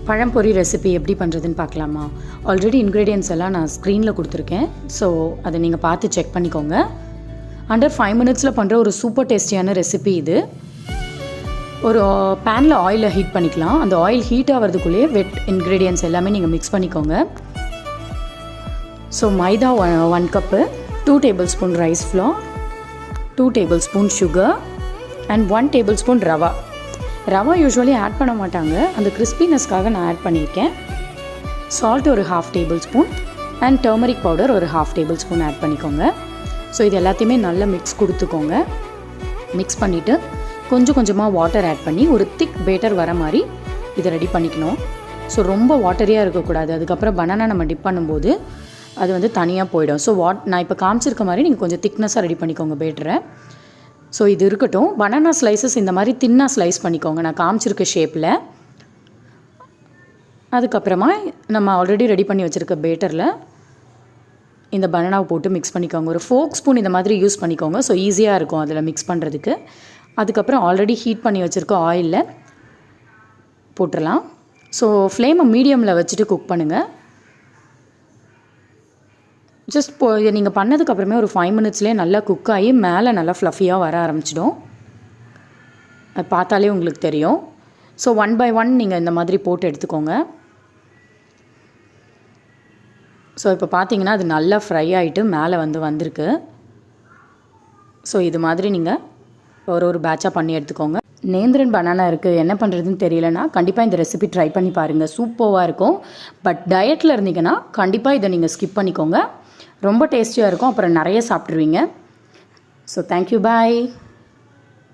பழம்பொரி recipe எப்படி பண்ணுறதுன்னு பார்க்கலாமா? ஆல்ரெடி இன்க்ரீடியன்ட்ஸ் எல்லாம் நான் ஸ்க்ரீனில் கொடுத்துருக்கேன். ஸோ அதை நீங்கள் பார்த்து செக் பண்ணிக்கோங்க. அண்டர் 5 மினிட்ஸில் பண்ணுற ஒரு சூப்பர் டேஸ்டியான ரெசிபி இது. ஒரு பேனில் ஆயிலை ஹீட் பண்ணிக்கலாம். அந்த ஆயில் ஹீட் ஆகிறதுக்குள்ளேயே வெட் இன்க்ரீடியன்ட்ஸ் எல்லாமே நீங்கள் மிக்ஸ் பண்ணிக்கோங்க. So maida 1 cup, 2 tablespoon rice flour, 2 tablespoon sugar and 1 tablespoon rava. Rava usually add பண்ண மாட்டாங்க, அந்த கிறிஸ்பினஸ்க்காக நான் ஆட் பண்ணியிருக்கேன். சால்ட் ஒரு 1/2 table spoon and turmeric powder ஒரு 1/2 டேபிள் ஸ்பூன் ஆட் பண்ணிக்கோங்க. ஸோ இது எல்லாத்தையுமே நல்லா மிக்ஸ் கொடுத்துக்கோங்க. மிக்ஸ் பண்ணிவிட்டு கொஞ்சம் கொஞ்சமாக வாட்டர் ஆட் பண்ணி ஒரு திக் பேட்டர் வர மாதிரி இதை ரெடி பண்ணிக்கணும். ஸோ ரொம்ப வாட்டரியாக இருக்கக்கூடாது. அதுக்கப்புறம் பனானா நம்ம டிப் பண்ணும்போது அது வந்து தனியாக போயிடும். ஸோ நான் இப்போ காமிச்சிருக்க மாதிரி நீங்கள் கொஞ்சம் திக்னஸாக ரெடி பண்ணிக்கோங்க பேட்டரை. ஸோ இது இருக்கட்டும். பனானா ஸ்லைசஸ் இந்த மாதிரி தின்னாக ஸ்லைஸ் பண்ணிக்கோங்க நான் காமிச்சிருக்க ஷேப்பில். அதுக்கப்புறமா நம்ம ஆல்ரெடி ரெடி பண்ணி வச்சுருக்க பேட்டரில் இந்த பனானாவை போட்டு மிக்ஸ் பண்ணிக்கோங்க. ஒரு ஃபோக் ஸ்பூன் இந்த மாதிரி யூஸ் பண்ணிக்கோங்க. ஸோ ஈஸியாக இருக்கும் அதில் மிக்ஸ் பண்ணுறதுக்கு. அதுக்கப்புறம் ஆல்ரெடி ஹீட் பண்ணி வச்சுருக்க ஆயிலில் போட்டுடலாம். ஸோ ஃப்ளேமை மீடியமில் வச்சுட்டு குக் பண்ணுங்கள். ஜஸ்ட் இதை நீங்கள் பண்ணதுக்கப்புறமே ஒரு 5 மினிட்ஸ்லேயே நல்லா குக் ஆகி மேலே நல்லா ஃப்ளஃபியாக வர ஆரம்பிச்சிடும். அது பார்த்தாலே உங்களுக்கு தெரியும். ஸோ 1 by 1 நீங்கள் இந்த மாதிரி போட்டு எடுத்துக்கோங்க. ஸோ இப்போ பார்த்தீங்கன்னா அது நல்லா ஃப்ரை ஆகிட்டு மேலே வந்திருக்கு. ஸோ இது மாதிரி நீங்கள் ஒரு பேட்சாக பண்ணி எடுத்துக்கோங்க. நேந்திரன் பனானா இருக்குது, என்ன பண்ணுறதுன்னு தெரியலனா கண்டிப்பாக இந்த ரெசிபி ட்ரை பண்ணி பாருங்கள். சூப்பராக இருக்கும். பட் டயட்டில் இருந்தீங்கன்னா கண்டிப்பாக இதை நீங்கள் ஸ்கிப் பண்ணிக்கோங்க. ரொம்ப டேஸ்டியாக இருக்கும். அப்புறம் நிறைய சாப்பிட்ருவீங்க. ஸோ தேங்க்யூ, பாய்.